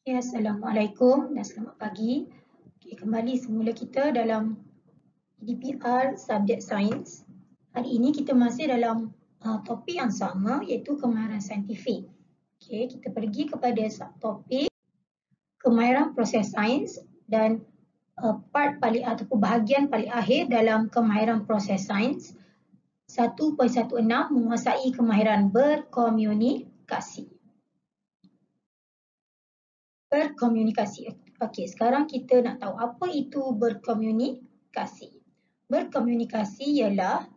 Ya, Assalamualaikum dan selamat pagi. Okay, kembali semula kita dalam EDPR subjek sains. Hari ini kita masih dalam topik yang sama iaitu kemahiran saintifik. Okay, kita pergi kepada subtopik kemahiran proses sains dan part paling ataupun bahagian paling akhir dalam kemahiran proses sains 1.16 menguasai kemahiran berkomunikasi. Berkomunikasi. Okey, sekarang kita nak tahu apa itu berkomunikasi. Berkomunikasi ialah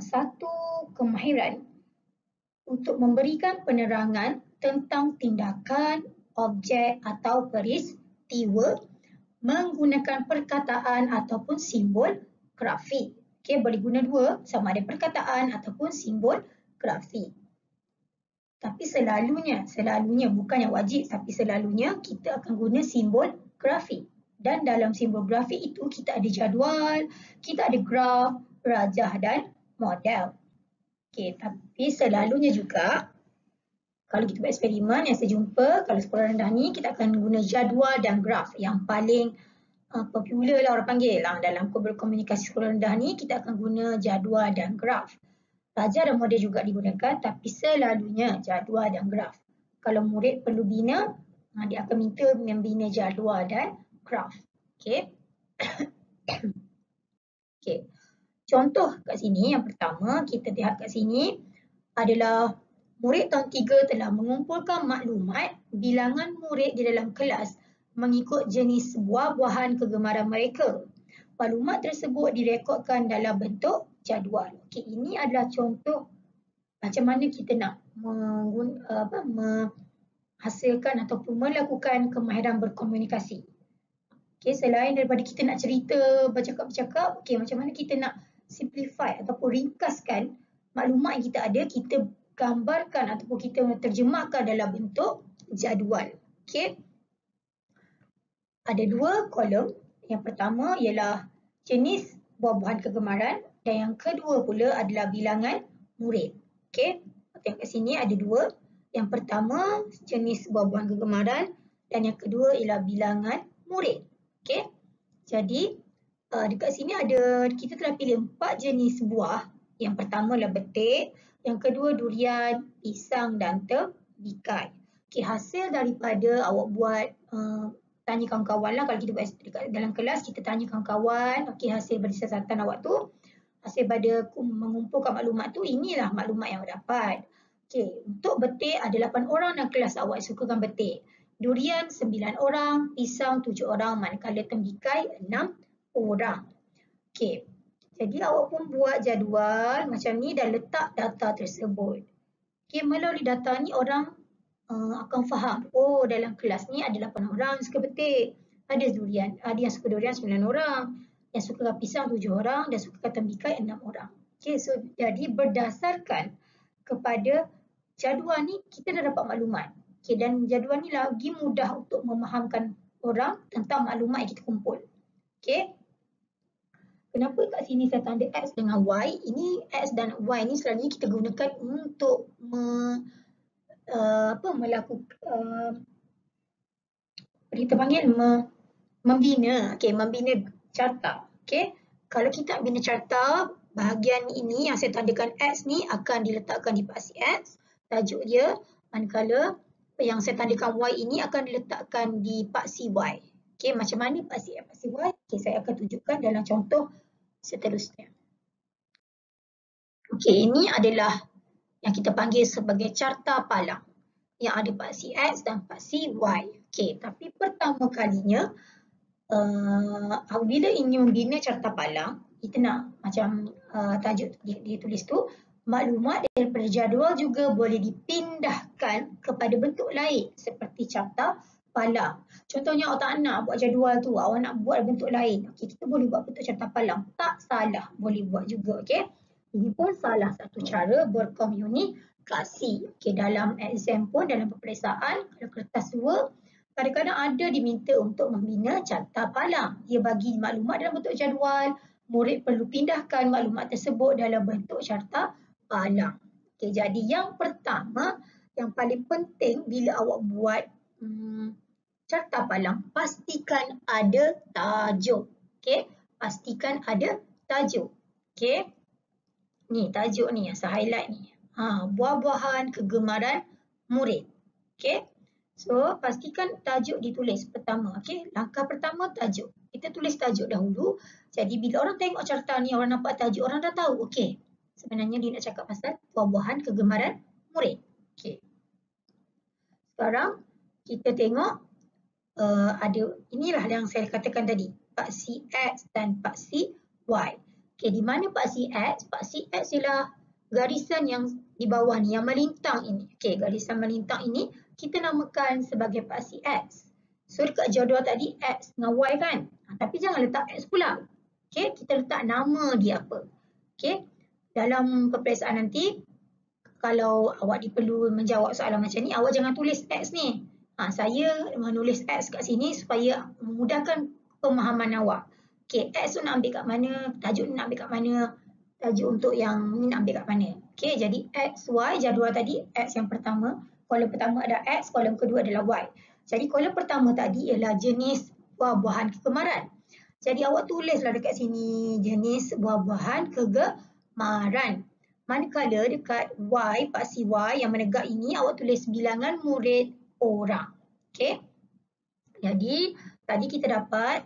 satu kemahiran untuk memberikan penerangan tentang tindakan, objek atau peristiwa menggunakan perkataan ataupun simbol grafik. Okey, boleh guna dua, sama ada perkataan ataupun simbol grafik. Tapi selalunya bukan yang wajib, tapi selalunya kita akan guna simbol grafik. Dan dalam simbol grafik itu kita ada jadual, kita ada graf, rajah dan model. Okey, tapi selalunya juga kalau kita buat eksperimen yang saya jumpa, kalau sekolah rendah ni kita akan guna jadual dan graf yang paling popular lah orang panggil lah. Dalam berkomunikasi sekolah rendah ni kita akan guna jadual dan graf. Rajah dan model juga digunakan tapi selalunya jadual dan graf. Kalau murid perlu bina, dia akan minta membina jadual dan graf. Okey. Okey. Contoh kat sini yang pertama kita lihat kat sini adalah murid tahun 3 telah mengumpulkan maklumat bilangan murid di dalam kelas mengikut jenis buah-buahan kegemaran mereka. Maklumat tersebut direkodkan dalam bentuk jadual. Okey, ini adalah contoh macam mana kita nak menghasilkan ataupun melakukan kemahiran berkomunikasi. Okey, selain daripada kita nak cerita, bercakap-bercakap, okey, macam mana kita nak simplify ataupun ringkaskan maklumat yang kita ada, kita gambarkan ataupun kita terjemahkan dalam bentuk jadual. Okey. Ada dua kolom. Yang pertama ialah jenis buah-buahan kegemaran dan yang kedua pula adalah bilangan murid. Okey, tengok kat sini ada dua. Yang pertama jenis buah-buahan kegemaran dan yang kedua ialah bilangan murid. Okey, jadi dekat sini ada, kita telah pilih 4 jenis buah. Yang pertama adalah betik, yang kedua durian, pisang dan tembikar. Okey, hasil daripada awak buat tanya kawan-kawan lah, kalau kita buat dekat dalam kelas kita tanya kawan-kawan, okey, hasil dari siasatan awak tu, hasil pada mengumpulkan maklumat tu, inilah maklumat yang awak dapat. Okey, untuk betik ada 8 orang dalam kelas awak sukakan betik. Durian 9 orang, pisang 7 orang, manakala tembikar 6 orang. Okey, jadi awak pun buat jadual macam ni dan letak data tersebut. Okey, melalui data ni orang akan faham, oh dalam kelas ni ada 8 orang yang suka betik. Ada durian, ada yang suka durian 9 orang, yang suka pisang 7 orang dan suka tembikar 6 orang. Okey, so jadi berdasarkan kepada jadual ni kita dah dapat maklumat. Okey, dan jadual ni lagi mudah untuk memahamkan orang tentang maklumat yang kita kumpul. Okey. Kenapa kat sini saya tanda X dengan Y? Ini X dan Y ni selalunya kita gunakan untuk melakukan kita panggil membina. Okey, membina carta. Okey. Kalau kita bina carta, bahagian ini yang saya tandakan X ni akan diletakkan di paksi X, tajuk dia, manakala yang saya tandakan Y ini akan diletakkan di paksi Y. Okey, macam mana paksi X, paksi Y? Okey, saya akan tunjukkan dalam contoh seterusnya. Okey, ini adalah yang kita panggil sebagai carta palang yang ada paksi X dan paksi Y. Okey, tapi pertama kalinya apabila ingin membina carta palang, kita nak macam tajuk ditulis tu, maklumat daripada jadual juga boleh dipindahkan kepada bentuk lain seperti carta palang. Contohnya awak tak nak buat jadual tu, awak nak buat bentuk lain. Okey, kita boleh buat bentuk carta palang. Tak salah, boleh buat juga. Okey. Ini pun salah satu cara berkomunikasi. Okey, dalam exam pun, dalam peperiksaan, kalau kertas 2, kadang-kadang ada diminta untuk membina carta palang. Ia bagi maklumat dalam bentuk jadual, murid perlu pindahkan maklumat tersebut dalam bentuk carta palang. Okey, jadi yang pertama, yang paling penting bila awak buat carta palang, pastikan ada tajuk. Okey, pastikan ada tajuk. Okey. Ni tajuk ni yang saya highlight ni. Buah-buahan kegemaran murid. Okey. So, pastikan tajuk ditulis pertama. Okey, langkah pertama tajuk. Kita tulis tajuk dahulu. Jadi bila orang tengok carta ni, orang nampak tajuk, orang dah tahu. Okey. Sebenarnya dia nak cakap pasal buah-buahan kegemaran murid. Okey. Sekarang kita tengok ada inilah yang saya katakan tadi, paksi X dan paksi Y. Okey, di mana paksi X? Paksi X ialah garisan yang di bawah ni, yang melintang ini. Okey, garisan melintang ini kita namakan sebagai paksi X. So dekat jadual tadi X dengan Y kan? Tapi jangan letak X pula. Okey, kita letak nama dia apa. Okey, dalam peperiksaan nanti kalau awak diperlu menjawab soalan macam ni, awak jangan tulis X ni. Saya menulis X kat sini supaya memudahkan pemahaman awak. Okey, X tu nak ambil kat mana, tajuk ni nak ambil kat mana, tajuk untuk yang ni nak ambil kat mana. Okey, jadi X, Y, jadual tadi, X yang pertama, kolom pertama ada X, kolom kedua adalah Y. Jadi kolom pertama tadi ialah jenis buah-buahan kegemaran. Jadi awak tulislah dekat sini jenis buah-buahan kegemaran. Manakala dekat Y, paksi Y yang menegak ini, awak tulis bilangan murid orang. Okey. Jadi tadi kita dapat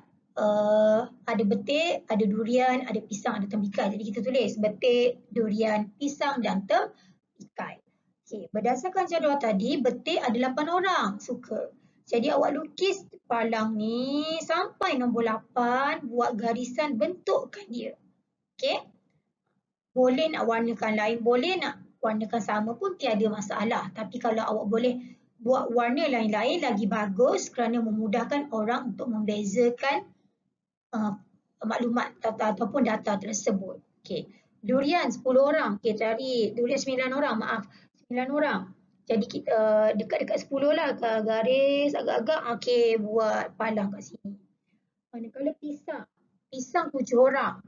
ada betik, ada durian, ada pisang, ada tembikai. Jadi kita tulis betik, durian, pisang dan tembikai. Okey, berdasarkan jadual tadi, betik ada 8 orang suka. Jadi awak lukis palang ni sampai nombor 8, buat garisan, bentukkan dia. Okey. Boleh nak warnakan lain, boleh nak warnakan sama pun tiada masalah. Tapi kalau awak boleh buat warna lain-lain lagi bagus kerana memudahkan orang untuk membezakan maklumat ataupun data tersebut. Okey. Durian 10 orang. Okey, cari durian 9 orang. Maaf, 9 orang. Jadi kita dekat-dekat 10 lah, garis agak-agak. Okey, buat palang kat sini. Manakala pisang. Pisang 7 orang.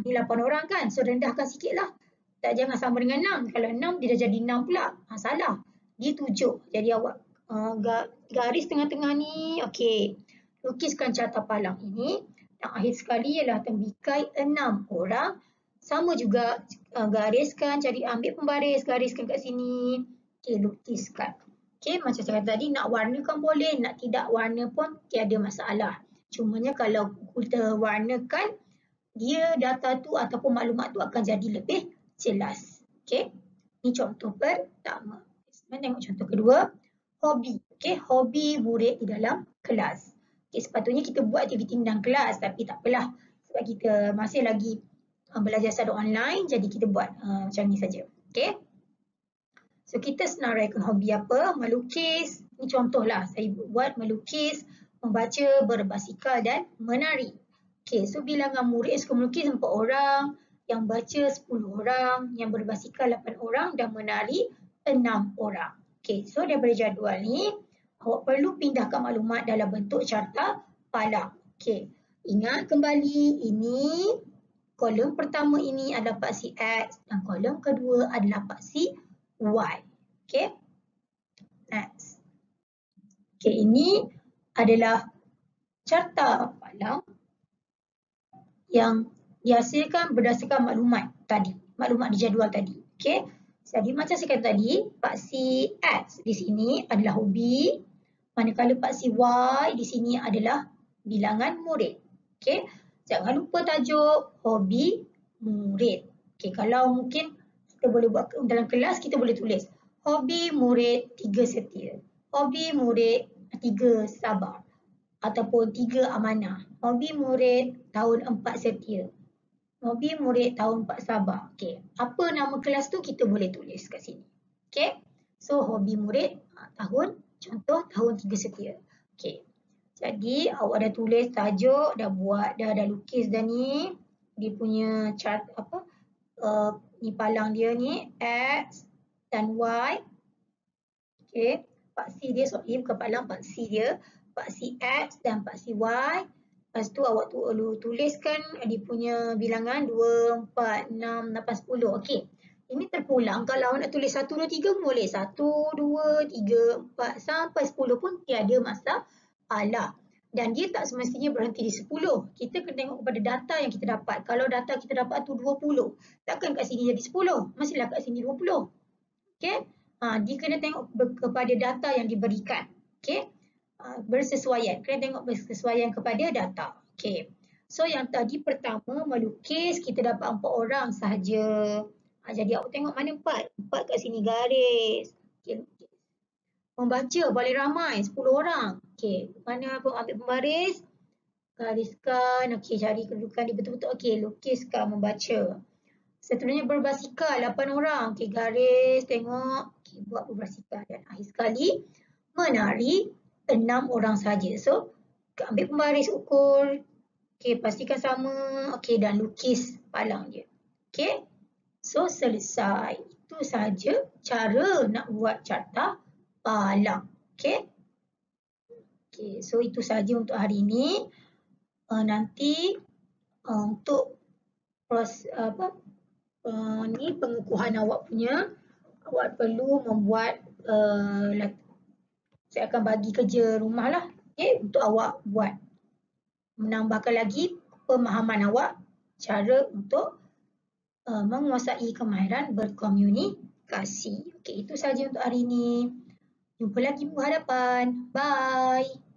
Ni 8 orang kan. So rendahkan sikit lah. Jangan sama dengan 6. Kalau 6 dia dah jadi 6 pula. Salah. Dia 7. Jadi awak garis tengah-tengah ni. Okey. Lukiskan carta palang ini. Yang akhir sekali ialah tembikai 6 orang. Sama juga gariskan, cari ambil pembaris, gariskan kat sini. Okey, lukiskan. Okey, macam saya kata tadi, nak warnakan boleh, nak tidak warna pun tiada masalah. Cumanya kalau kita warnakan, dia data tu ataupun maklumat tu akan jadi lebih jelas. Okey, ini contoh pertama. Sekarang tengok contoh kedua, hobi. Okey, hobi murid di dalam kelas. Okey, sepatutnya kita buat aktiviti dalam kelas, tapi tak apalah sebab kita masih lagi belajar secara online, jadi kita buat macam ni saja. Okey. So kita senaraikan hobi apa? Melukis. Ini contohlah saya buat melukis, membaca, berbasikal dan menari. Okey, so bilangan murid suka melukis 4 orang, yang baca 10 orang, yang berbasikal 8 orang dan menari 6 orang. Okey, so daripada jadual ni, awak perlu pindahkan maklumat dalam bentuk carta palang. Okey, ingat kembali ini kolom pertama ini adalah paksi X dan kolom kedua adalah paksi Y. Okey, next. Okey, ini adalah carta palang yang dihasilkan berdasarkan maklumat tadi, maklumat di jadual tadi. Okey. Jadi macam saya kata tadi, paksi X di sini adalah hobi, manakala paksi Y di sini adalah bilangan murid. Okey. Jangan lupa tajuk hobi murid. Okey, kalau mungkin kita boleh buat dalam kelas, kita boleh tulis hobi murid 3 setia, hobi murid 3 sabar ataupun 3 amanah, hobi murid tahun 4 setia, hobi murid tahun 4 sabar. Okey, apa nama kelas tu kita boleh tulis kat sini. Okey, so hobi murid contoh tahun 3 setia. Okey, jadi awak dah tulis tajuk, dah buat, dah lukis dah ni. Dia punya chart apa? Ni palang dia ni X dan Y. Okey, paksi dia, sorry bukan palang, paksi dia. Paksi X dan paksi Y. Lepas tu awak tuliskan dia punya bilangan 2, 4, 6, 8, 10. Okey. Ini terpulang, kalau awak nak tulis 1, 2, 3 boleh. 1, 2, 3, 4 sampai 10 pun tiada masalah. Alah. Dan dia tak semestinya berhenti di 10. Kita kena tengok kepada data yang kita dapat. Kalau data kita dapat tu 20, takkan kat sini jadi 10. Mestilah kat sini 20. Okey? Dia kena tengok kepada data yang diberikan. Okey? Bersesuaian. Kena tengok bersesuaian kepada data. Okey. So yang tadi pertama melukis kita dapat 4 orang sahaja. Jadi awak tengok mana 4? 4 kat sini garis. Okey. Membaca boleh ramai 10 orang. Okey, mana pun ambil pembaris, gariskan, okey cari kedudukan dia betul-betul. Okey, lukiskan membaca. Seterusnya berbasikal 8 orang. Okey, garis, tengok. Okey, buat berbasikal dan akhir sekali menari 6 orang saja. So, ambil pembaris ukur. Okey, pastikan sama. Okey, dan lukis palang dia. Okey. So, selesai. Itu saja cara nak buat carta palang. Okey. Okey, so itu saja untuk hari ini. Nanti untuk pengukuhan awak punya, awak perlu membuat saya akan bagi kerja rumah lah, untuk awak buat. Menambahkan lagi pemahaman awak cara untuk menguasai kemahiran berkomunikasi. Okey, itu saja untuk hari ini. Jumpa lagi minggu hadapan. Bye.